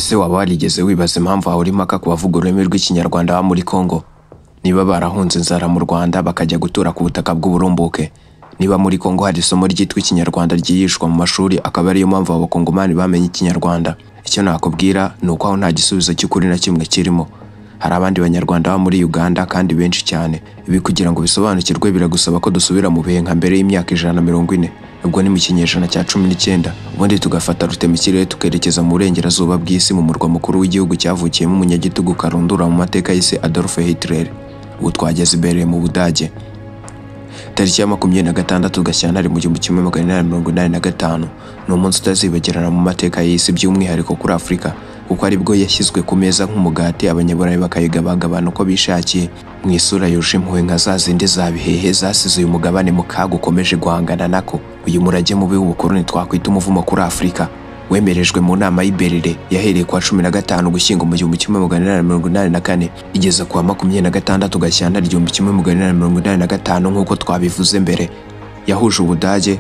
Ese waba warigeze wibaza impamvu aho uri maka kubavuga ururimi rw'ikinyarwanda ba muri Kongo? Niba barahunze inzara mu Rwanda bakajya gutura ku butaka bw'uburumbuke? Niba muri Kongo hari isomo ryitwa ikinyarwanda ryigishwa mu mashuri akaba ariyo mpamvu abakongomani bamenye ikinyarwanda? Icyo nakubwira ni uko aho nta gisubizo cy'ukuri na kimwe kirimo. Hari abandi banyarwanda ba muri Uganda kandi benshi cyane. Ibi kugira ngo bisobanukirwe biragusaba ko dusubira mu bihe nka mbere y'imyaka 140. Ubwo ni mu kinyejana cya 19, ubundi tugafata rutemikirere tukerekeza mu burengerazuba bw'isi mu murwa mukuru w'igihugu cyavukiyemo umunyagitugu karundura mu mateka y'isi Adolf Hitler. Ubu twageze imbere mu Budage. Tariki ya 26 Gashyantare mu 1985 ni umunsi utazibagirana mu mateka y'isi by'umwihariko kuri Afurika, kuko aribwo yashyizwe ku meza nk'umugati abanyaburayi bakayigabagabana uko bishakiye mu isura yuje impuhwe nka za zindi za bihehe zasize uyu mugabane mu kaga ukomeje guhangana nako. Uyu murage mubi w'ubukoloni twakwita umuvumo kuri Afurika wemerejwe mu nama y'Iberlin yahereye kwa 15 Ugushyingo mu 1984 igeza kwa 26 Gashyantare 1985 nk'uko twabivuze mbere. Yahuje Ubudage,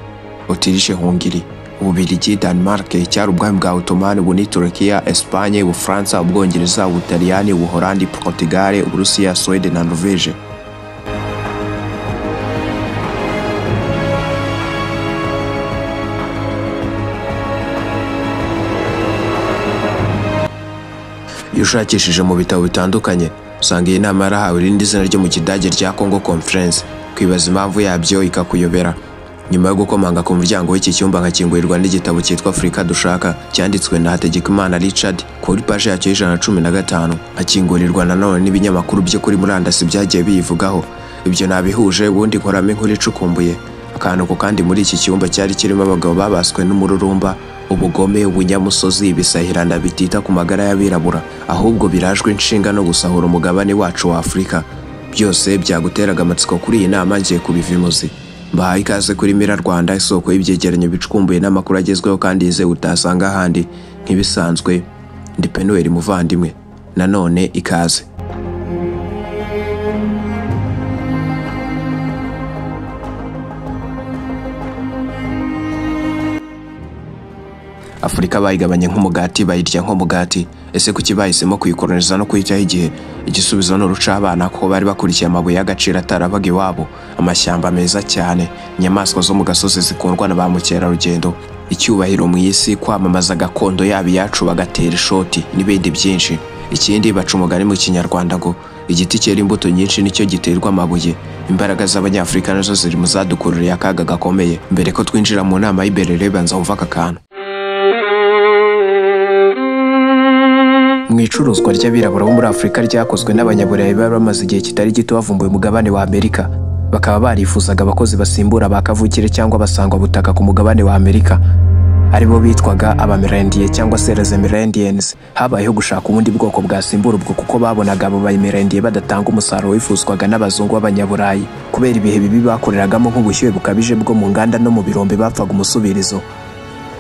Autriche, Hongrie, Ububiligi, Denmark, cyari ubwami bwa Ottoman, ubuni Turkiya, Espagne, Ubufaransa, Ubwongereza, Ubutaliyani, Ubuholandi, Portugal, Uburusiya, Suède na Norvège. Iyo ushakishije mu bitabo bitandukanye usanga iyi nama yarahawe irindi zina ryo mu Kidage rya Congo Conference. Kwibaza impamvu yabyo ikakuyobera. Nyuma yo gukomanga ku muryango w'iki cyumba nkakingurirwa n'igitabo cyitwa Afurika dushaka cyanditswe na Hategekimana Richard kuri page yacyo y'115, nkakingurirwa nanone n'ibinyamakuru byo kuri murandasi byagiye biyivugaho. Ibyo nabihuje ubundi nkoramo inkuru icukumbuye. Akantu ko kandi muri iki cyumba cyari kirimo abagabo babaswe n'umururumba, ubugome, ubunyamusozi, ibisahirana bitita ku magara y'abirabura, ahubwo birajwe inshinga no gusahura umugabane wacu wa Afurika. Byose byaguteraga amatsiko kuri iyi nama ngiye kubivimuzi. Mbahaye ikaze kuri Mira Rwanda, isoko y'ibyegeranyo bicukumbuye n'amakuru agezweho kandi yize utasanga ahandi. Nk'ibisanzwe ndi Penuel Muvandimwe, nanone ikaze. Afurika bayigabanye nk'umugati bayirya nk'umugati. Ese kuki bahisemo kuyikoloniza no kuyitaho igihe? Igisubizo ni urucabana kuko bari bakurikiye amabuye y'agaciro atarabaga iwabo, amashyamba meza cyane, inyamaswa zo mu gasozi zikundwa na ba mukerarugendo, icyubahiro mu isi, kwamamaza gakondo yabo yacu bagatera ishoti n'ibindi byinshi. Ikindi baca umugani mu kinyarwanda ngo igiti cyera imbuto nyinshi nicyo giterwa amabuye. Imbaraga z'Abanyafurika nazo ziri mu zadukururiye akaga gakomeye. Mbere ko twinjira mu nama y'Iberlin banza wumva aka kantu. Mu icuruzwa ry'abirabura bo muri Afurika ryakozwe n'abanyaburayi bari bamaze igihe kitari gito bavumbuye umugabane wa Amerika, bakaba barifuzaga abakozi basimbura bakavukire cyangwa basangwa butaka ku mugabane wa Amerika, aribo bitwaga Abamerendiye cyangwa se les Amérindiens. Habayeho gushaka ubundi bwoko bwasimbura ubwo kuko babonaga abo Bamerendiye badatanga umusaruro wifuzwaga n'abazungu b'abanyaburayi kubera ibihe bibi bakoreragamo nk'ubushyuhe bukabije bwo mu nganda no mu birombe bapfaga umusubirizo.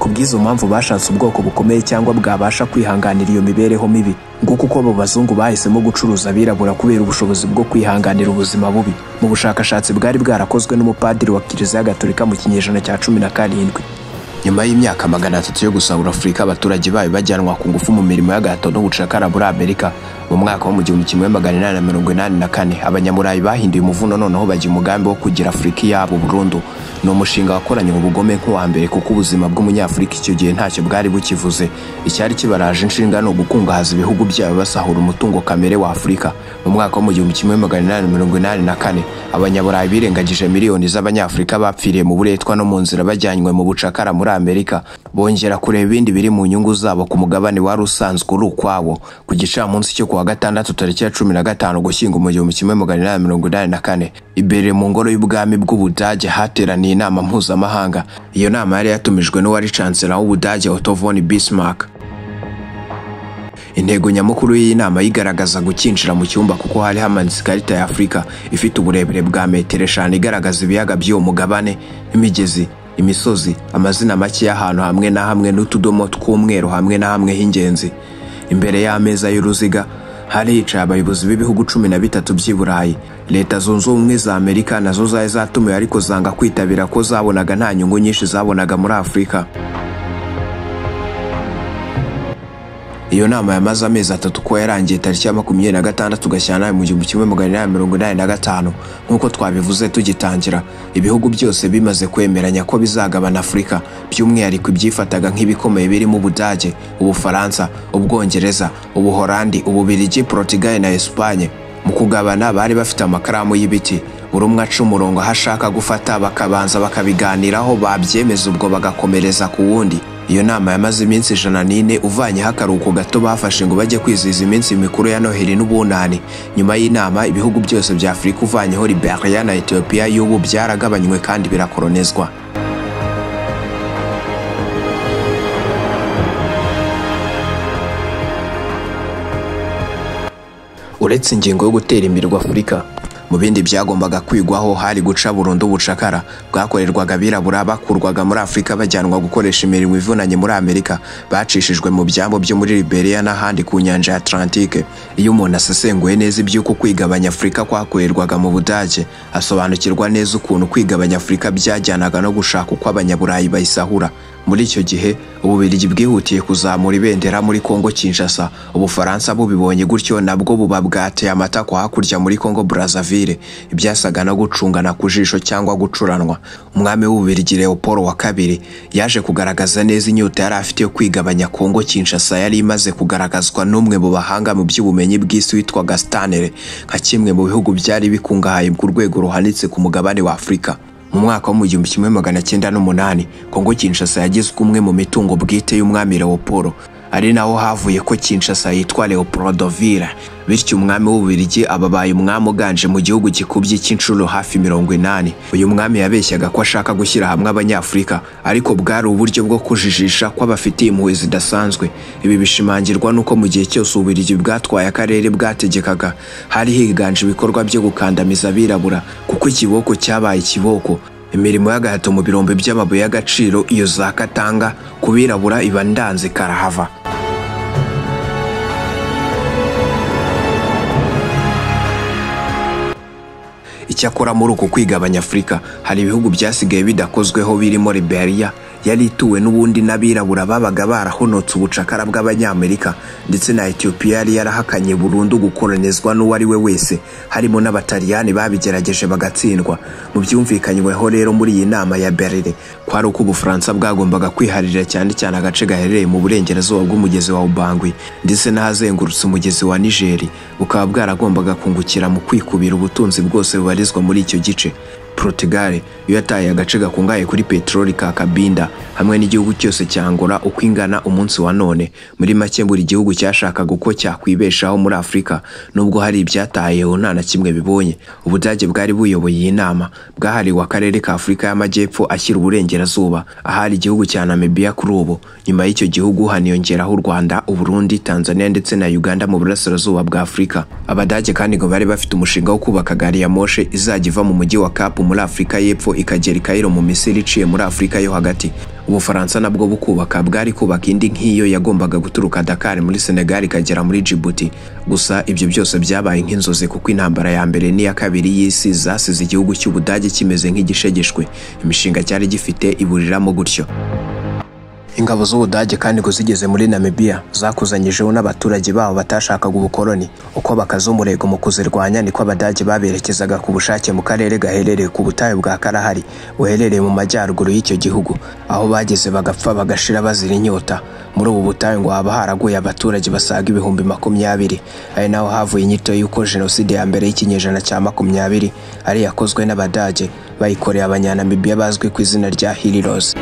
Kubwizo mpamvu bashatse ubwoko bukomeye cyangwa bwabasha kwihanganira iyo mibereho mibi, nguko uko abo bazungu bahisemo gucuruza abirabura kubera ubushobozi bwo kwihanganira ubuzima bubi. Mu bushakashatsi bwari bwarakozwe n'umupadiri wa Kiliziya Gatolika mu kinyejana cya 17. Nyuma y'imyaka 300 yo gusahura Afurika, abaturage bayo bajyanwa ku ngufu mu mirimo y'agahato n'ubucakara muri Amerika. Mu mwaka wa 1884 abanyamurayi bahinduye umuvuno noneho bajya umugambi wo kugira Afurika yabo burundu. Ni umushinga wakoranye ubugome nk'uwa mbere kuko ubuzima bw'umunyafurika icyo gihe ntacyo bwari bukivuze. Icyari kibaraje inshinga no gukungahaza ibihugu byabo basahura umutungo kamere wa Afurika. Mu mwaka wa 1884 abanyaburayi birengagije miliyoni z'Abanyafurika bapfiriye mu buretwa no mu nzira bajyanywe mu bucakara muri Amerika. Bongera kureba ibindi biri mu nyungu zabo ku mugabane wari usanzwe uri ukwabo. Ku gicamunsi cyo kuwa 6 tariki ya 15 Ugushyingo mu 1984 Iberlin mu ngoro y'ubwami bw'Ubudage hateraniye inama mpuzamahanga. Iyo nama yari yatumijwe n'uwari chancellor w'Ubudage Otto von Bismarck. Intego nyamukuru y'iyi nama yigaragaza gukinjira mu cyumba kuko hari hamanitse ikarita ya Afurika ifite uburebure bwa metero 5 igaragaza ibiyaga by'uwo mugabane, imigezi, imisozi, amazina make y'ahantu hamwe na hamwe n'utudomo tw'umweru hamwe na hamwe h'ingenzi. Imbere y'ameza y'uruziga hari hicaye abayobozi b'ibihugu 13 by'i Burayi. Leta Zunze Ubumwe za Amerika nazo zari zatumiwe ariko zanga kwitabira ko zabonaga nta nyungu nyinshi zabonaga muri Afurika. Iyo nama yamaze amezi 3 ko yarangiye tariki ya 26 Gashyantare mu 1885 nkuko twabivuze tugitangira. Ibihugu byose bimaze kwemeranya ko bizagabana Afurika, by'umwihariko ibyifataga nk'ibikomeye birimo Ubudage, Ubufaransa, Ubwongereza, Ubuholandi, Ububiligi, Portugal na Espagne. Mu kugabana bari bafite amakaramu y'ibiti, buri umwe aca umurongo hashaka gufata, bakabanza bakabiganiraho, babyemeza ubwo bagakomereza ku wundi. Iyo nama yamaze iminsi 104 uvanye hakaruko gato bafashe ngo bajye kwizihiza iminsi mikuru ya Noheli n'Ubunani. Nyuma y'inama ibihugu byose bya Afurika uvanyeho Liberia na Ethiopia y'ubu byaragabanywe kandi birakolonizwa. Uretse ingingo yo gutera imbere Afurika, mu bindi byagombaga kwigwaho hari guca burundu ubucakara bwakorerwaga abirabura bakurwaga muri Afurika bajyanwa gukoresha imirimo ivunanye muri Amerika, bacishijwe mu byambo byo muri Liberia n'ahandi ku nyanja ya Atlantique. Iyo umuntu asesenguye neza iby'uko kwigabanya Afurika kwakorerwaga mu Budage, asobanukirwa neza ukuntu kwigabanya Afurika byajyanaga no gushaka uko abanyaburayi bayisahura. Muri icyo gihe Ububiligi bwihutiye kuzamura ibendera muri Kongo Kinshasa. Ubufaransa bubibonye gutyo nabwo buba bwateye amata kwa hakurya muri Kongo Brazzaville, ibyasaga no gucungana ku jisho cyangwa gucuranwa. Umwami w'Ububiligi Leopold wa kabiri yaje kugaragaza neza inyota yari afite yo kwigabanya Kongo Kinshasa, yari imaze kugaragazwa n'umwe mu bahanga mu by'ubumenyi bw'isi witwaga Stanley nka kimwe mu bihugu byari bikungahaye ku rwego ruhanitse ku mugabane wa Afurika. Mu mwaka wa 1908 Kongo Kinshasa yagizwe umwe mu mitungo bwite y'umwami Leopold, ari naho havuye ko Kinshasa yitwa Leopoldville. Bityo umwami w'Ububiligi ababaye umwami uganje mu gihugu gikubye cy'inshuro hafi 80. Uyu mwami yabeshyaga ko ashaka gushyira hamwe abanyafurika, ariko bwari uburyo bwo kujijisha ko abafitiye impuhwe zidasanzwe. Ibi bishimangirwa nuko mu gihe cyose Ububiligi bwatwaye akarere bwategekaga hari higanje ibikorwa byo gukandamiza abirabura, kuko ikiboko cyabaye ikiboko. Imirimo y'agahato mu birombe by'amabuye y'agaciro iyo za Katanga kubirabura iba ndanze karahava. Icyakora muri uko kwigabanya Afurika hari ibihugu byasigaye bidakozweho birimo Liberia, yari ituwe n'ubundi n'abirabura babaga barahonotse ubucakara bw'abanyamerika, ndetse na Ethiopia yari yarahakanye burundu gukolonizwa n'uwari we wese, harimo n'Abataliyani babigerageje bagatsindwa. Mu byumvikanyweho rero muri iyi nama ya Berlin kwari uko Ubufaransa bwagombaga kwiharira cyane cyane agace gaherereye mu burengerazuba bw'umugezi wa Ubangui ndetse n'ahazengurutse umugezi wa Niger, bukaba bwaragombaga kungukira mu kwikubira ubutunzi bwose bubarizwa muri icyo gice. Portugal yo yataye agace gakungahaye kuri peteroli ka Cabinda hamwe n'igihugu cyose cya Angola uko ingana umunsi wa none. Muri make buri gihugu cyashakaga uko cyakwibeshaho muri Afurika, nubwo hari ibyatayeho nta na kimwe bibonye. Ubudage bwari buyoboye iyi nama, bwahariwe akarere ka Afurika y'Amajyepfo ashyira uburengerazuba, ahari igihugu cya Namibia kuri ubu. Nyuma y'icyo gihugu haniyongeraho u Rwanda, Uburundi, Tanzania ndetse na Uganda mu burasirazuba bwa Afurika. Abadage kandi ngo bari bafite umushinga wo kubaka gari ya moshe izajya iva mu mujyi wa Cap muri Afurika y'Epfo ikagera i Cairo mu Misiri iciye muri Afurika yo hagati. Ubufaransa nabwo bukubaka bwari kubaka indi nk'iyo yagombaga guturuka Dakar muri Senegal ikagera muri Djibouti. Gusa ibyo byose byabaye nk'inzozi kuko intambara ya mbere n'iya kabiri y'isi zasize igihugu cy'Ubudage kimeze nk'igishegeshwe. Imishinga cyari gifite iburiramo gutyo. Ingabo z'Ubudage kandi ngo zigeze muri Namibia zakuzanyijeho n'abaturage babo batashakaga ubukoloni. Uko bakaza umurego mu kuzirwanya niko Abadage baberekezaga ku bushake mu karere gaherereye ku butayu bwa Kalahari buherereye mu majyaruguru y'icyo gihugu, aho bageze bagapfa bagashira bazira inyota. Muri ubu butayu ngo haba haraguye abaturage basaga 20,000, ari naho havuye inyito y'uko jenoside ya mbere y'ikinyejana cya 20 ari yakozwe n'Abadage bayikoreye abanyanamibia bazwi ku izina rya Heroes.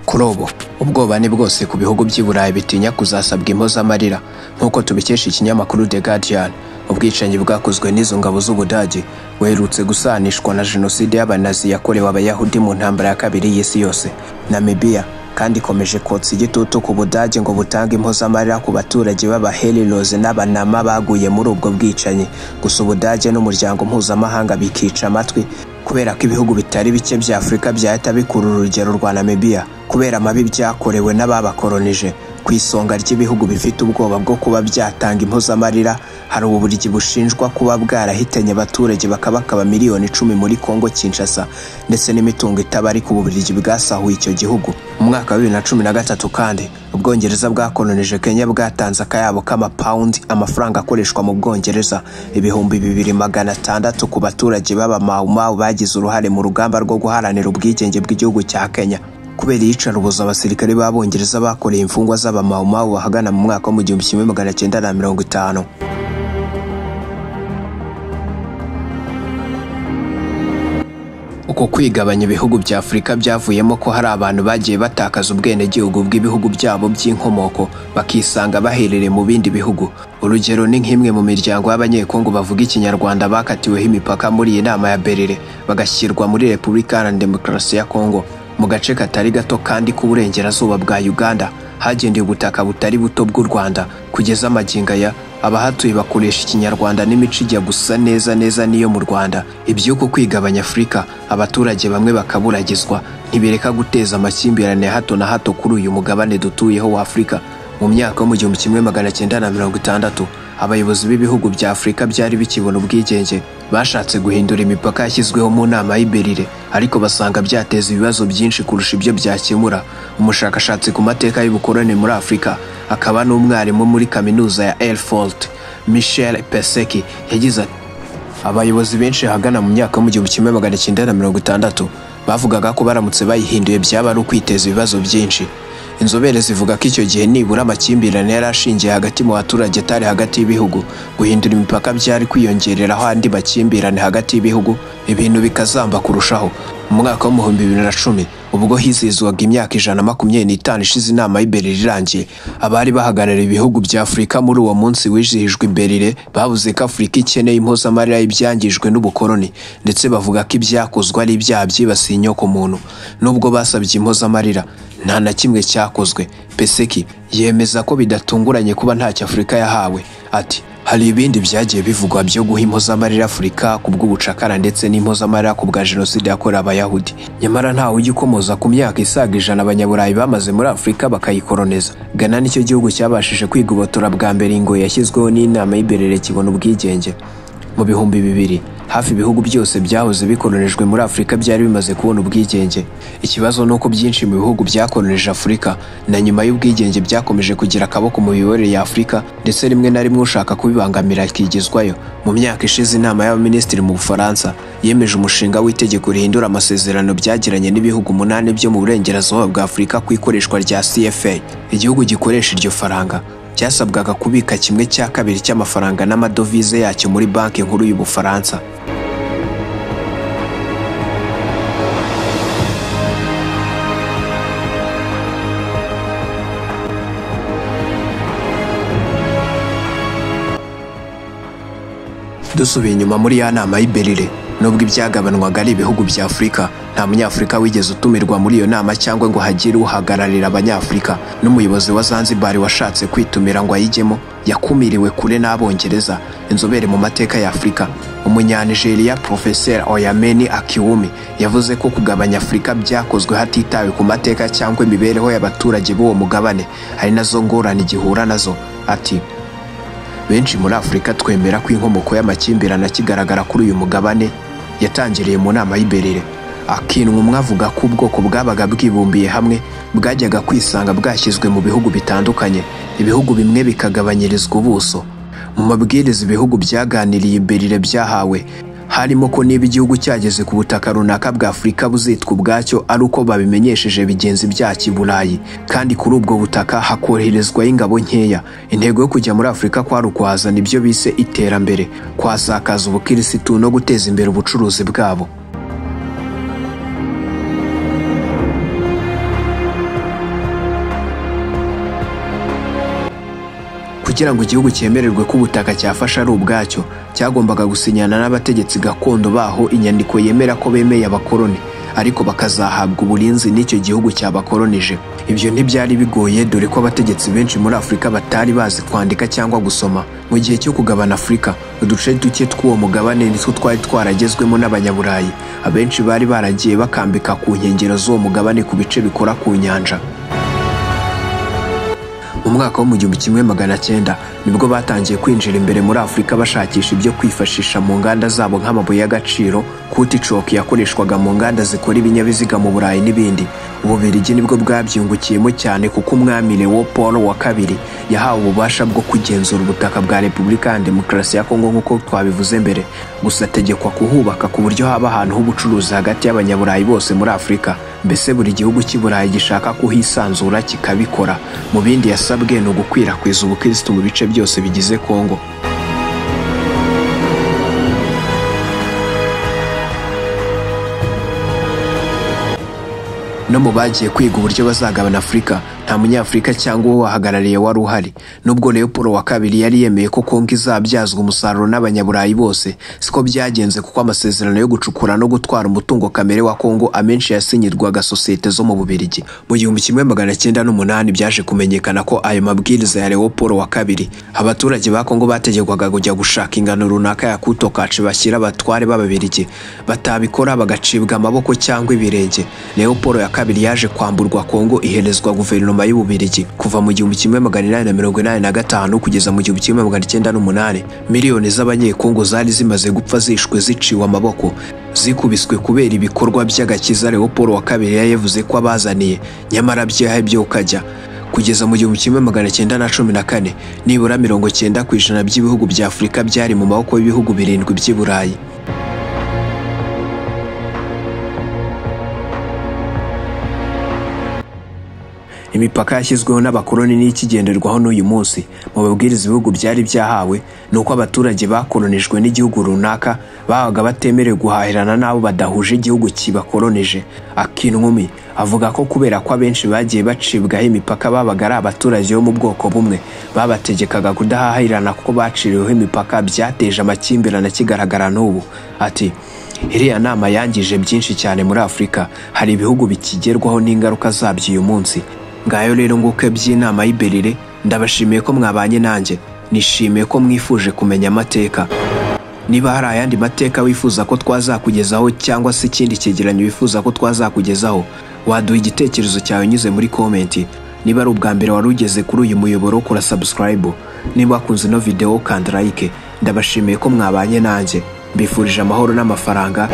Kurobo ubwoba ni bwose ku bihugu by'Iburayi bitinya kuzasabwa impozamarira, nk'uko tubikesha ikinyamakuru The Guardian. Ubwicanyi bwakozwe n'izo ngabo z'Ubudage buherutse gusanishwa na jenoside y'Abanazi yakorewe Abayahudi mu ntambara ya kabiri y'isi yose. Namibia kandi ikomeje kotsa igitutu ku Budage ngo butanga impozamarira ku baturage b'Abaheroes n'Abanama baguye muri ubwo bwicanyi. Gusa Ubudage n'umuryango mpuzamahanga bikica amatwi kubera ko ibihugu bitari bike bya Afurika byahita bikura urugero rwa Namibia kubera amabi byakorewe n'ababakolonije. Ku isonga ry'ibihugu bifite ubwoba bwo kuba byatanga impozamarira hari Ububiligi bushinjwa kuba bwarahitanye abaturage bakabakaba miliyoni 10 muri Kongo Kinshasa ndetse n'imitungo itabari ku Bubiligi bwasahuye icyo gihugu. Mu mwaka wa 2013 kandi Ubwongereza bwakolonije Kenya bwatanze akayabo k'amapaundi amafaranga akoreshwa mu Bwongereza 2600 ku baturage baba Mau Mau bagize uruhare mu rugamba rwo guharanira ubwigenge bw'igihugu cya Kenya. Kubera iyicarubozo abasirikare b'Abongereza bakoreye imfungwa z'aba Mau Mau bahagana mu mwaka wa 1950. Uko kwigabanya ibihugu bya Afurika byavuyemo ko hari abantu bagiye batakaza ubwenegihugu bw'ibihugu byabo by'inkomoko bakisanga baherereye mu bindi bihugu. Urugero ni nk'imwe mu miryango y'Abanyekongo bavuga Ikinyarwanda bakatiweho imipaka muri iyi nama ya Berlin bagashyirwa muri Repubulika Iharanira Demokarasi ya Kongo mu gace katari gato kandi k'uburengerazuba bwa Uganda hagendeye ubutaka butari buto bw'u Rwanda. Kugeza amagingo aya abahatuye bakoresha Ikinyarwanda n'imico ijya gusa neza niyo mu Rwanda. Iby'uko kwigabanya Afurika abaturage bamwe bakaburagizwa ntibireka guteza amakimbirane hato na hato kuri uyu mugabane dutuyeho wa Afurika. Mu myaka yo 1960 abayobozi b'ibihugu bya Afurika byari bikibona ubwigenge bashatse guhindura imipaka yashyizweho mu nama y'Iberlin ariko basanga byateza ibibazo byinshi kurusha ibyo byakemura. Umushakashatsi ku mateka y'ubukoloni muri Afurika akaba n'umwarimu muri kaminuza ya Erfurt Michel Peseki yagize ati abayobozi benshi hagana mu myaka yo 1960 bavugaga ko baramutse bayihinduye byaba ari ukwiteza ibibazo byinshi. Inzobere zivuga ko icyo gihe nibura amakimbirane yarashingiye hagati mu baturage atari hagati y'ibihugu. Guhindura imipaka byari kwiyongereraho andi makimbirane hagati y'ibihugu ibintu bikazamba kurushaho. Mu mwaka wa 2010 ubwo hizizwaga imyaka 125 ishize inama y'Iberlin irangiye, abari bahagarariye ibihugu bya Afurika muri uwo munsi wizihijwe Iberlin bavuze ko Afurika ikeneye impozamarira y'ibyangijwe n'ubukoloni ndetse bavuga ko ibyakozwe ari ibyaha byibasiye inyoko muntu. Nubwo basabye impozamarira nta na kimwe cyakozwe. Peseki yemeza ko bidatunguranye kuba ntacyo Afurika yahawe. Ati hari ibindi byagiye bivugwa byo guha impozamarira Afurika ku bw'ubucakara ndetse n'impozamarira ku bwa jenoside yakorewe Abayahudi, nyamara ntawe ugikomoza ku myaka isaga 100 Abanyaburayi bamaze muri Afurika bakayikoloniza. Ghana nicyo gihugu cyabashije kwigobotora bwa mbere ngo yashyizweho n'inama y'Iberlin kibona ubwigenge. Mu 2000 hafi ibihugu byose byahoze bikolonijwe muri Afurika byari bimaze kubona ubwigenge. Ikibazo nuko byinshi mu bihugu byakolonije Afurika na nyuma y'ubwigenge byakomeje kugira akaboko mu miyoborere ya Afurika ndetse rimwe na rimwe ushaka kubibangamira akigizwayo. Mu myaka ishize inama y'abaminisitiri mu Bufaransa yemeje umushinga w'itegeko rihindura amasezerano byagiranye n'ibihugu 8 byo mu burengerazuba bwa Afurika ku ikoreshwa rya CFA. Igihugu gikoresha iryo faranga cyasabwaga kubika 1/2 cy'amafaranga n'amadovize yacyo muri banki nkuru y'Ubufaransa. Dusubiye inyuma muri ya nama y'Iberlin, nubwo ibyagabanwaga ari ibihugu bya Afurika, nta munyafurika wigeze utumirwa muri iyo nama cyangwa ngo hagire uhagararira Abanyafurika. N'umuyobozi wa Zanzibar washatse kwitumira ngo ayijyemo yakumiriwe kure n'Abongereza. Inzobere mu mateka ya Afurika Umunyanigeriya Professor Oyameni Akiwumi yavuze ko kugabanya Afurika byakozwe hatitawe ku mateka cyangwa imibereho y'abaturage b'uwo mugabane ari nazo ngorane igihura nazo. Ati benshi muri Afurika twemera ko inkomoko y'amakimbirane kigaragara kuri uyu mugabane yatangiriye mu nama y'Iberlin. Akinwa avuga ko ubwoko bwabaga bwibumbiye hamwe bwajyaga kwisanga bwashyizwe mu bihugu bitandukanye, ibihugu bimwe bikagabanyirizwa ubuso. Mu mabwiriza ibihugu byaganiriye Iberlin byahawe harimo ko niba igihugu cyageze ku butaka runaka bwa Afurika buzitwa ubwacyo ari uko babimenyesheje bigenzi byacyo i Burayi, kandi kuri ubwo butaka hakoherezwa ingabo nkeya. Intego yo kujya muri Afurika kwari ukuhazana ibyo bise iterambere, kwasakaza ubukirisitu no guteza imbere ubucuruzi bwabo. Kugira ngo igihugu cyemererwe ko ubutaka cyafasha ari ubwacyo, cyagombaga gusinyana n'abategetsi gakondo baho inyandiko yemera ko bemeye abakoloni, ariko bakazahabwa uburinzi n'icyo gihugu cyabakolonije. Ibyo ntibyari bigoye dore ko abategetsi benshi muri Afurika batari bazi kwandika cyangwa gusoma. Mu gihe cyo kugabana Afurika, uduce duke tw'uwo mugabane nitwo twari twaragezwemo n'Abanyaburayi. Abenshi bari baragiye bakambika ku nkengero z'uwo mugabane ku bice bikora ku nyanja. mu mwaka wo mu 1900 nibwo batangiye kwinjira imbere muri Afurika bashakisha ibyo kwifashisha mu nganda zabo nk'amabuye y'agaciro, kuticoki yakoreshwaga mu nganda zikora ibinyabiziga mu Burayi n'ibindi. Ububiligi nibwo bwabyungukiyemo cyane kuko umwami Leopold wa kabiri yahawe ububasha bwo kugenzura ubutaka bwa Repubulika ya Demokarasi ya Kongo nk'uko twabivuze mbere, gusa ategekwa kuhubaka ku buryo haba ahantu h'ubucuruzi hagati y'abanyaburayi bose muri Afurika. Mbese buri gihugu cy'i Burayi gishaka kuhisanzura kikabikora. Mu bindi yasabwe no gukwirakwiza ubukristo mu bice byose bigize Kongo. No mu bagiye kwiga uburyo bazagabana Afurika, nta munyafurika cyangwa uwo wahagarariye wari uhari. Nubwo Leopold wa kabiri yari yemeye ko Kongo izabyazwa umusaruro n'abanyaburayi bose, siko byagenze kuko amasezerano yo gucukura no gutwara umutungo kamere wa Kongo amenshi yasinyirwaga sosiyete zo mu Bubiligi. Mu 1908 byaje kumenyekana ko ayo mabwiriza ya Leopold wa kabiri, abaturage ba Kongo bategekwaga kujya gushaka ingano runaka ya kutokace bashyira abatware b'Ababiligi, batabikora bagacibwa amaboko cyangwa ibirenge. Leopold ya kabiri yaje kwamburwa Kongo iherezwa guverinoma y'Ububiligi. Kuva mu 1885 kugeza mu 1908 miliyoni z'abanyekongo zari zimaze gupfa zishwe ziciwe amaboko, zikubiswe kubera ibikorwa by'agakiza Leopold wa kabiri yavuze ko abazaniye, nyamara byahe byo kajya. Kugeza mu 1914 nibura 90% by'ibihugu bya Afurika byari mu maboko y'ibihugu birindwi by'i Burayi. Imipaka yashyizweho n'abakoloni n'ikigenderwaho n'uyu munsi. Mu babwiriza ibihugu byari byahawe nuko abaturage bakolonijwe n'igihugu runaka babaga batemerewe guhahirana n'abo badahuje igihugu kibakolonije. Akinwumi avuga ko kubera ko abenshi bagiye bacibwaho imipaka babaga ari abaturage bo mu bwoko bumwe, babategekaga kudahahirana kuko baciriweho imipaka, byateje amakimbirane kigaragara n'ubu. Ati iriya nama yangije byinshi cyane muri Afurika, hari ibihugu bikigerwaho n'ingaruka zabyo uyu munsi. Ngayo rero nguke by'inama y'Iberire, ndabashimiye ko mwabanye nanjye, nishimiye ko mwifuje kumenya amateka. Niba hari ayandi mateka wifuza ko twazakugezaho cyangwa se ikindi cyegeranyo wifuza ko twazakugezaho, waduha igitekerezo cyawe nyuze muri comment. Niba ari ubwa mbere wari ugeze kuri uyu muyoboro, kora subscribe. Niba wakunze ino video kanda like. Ndabashimiye ko mwabanye nanjye, mbifurije amahoro n'amafaranga.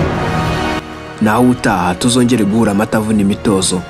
Naho utaha tuzongere guhura amatavuna imitozo.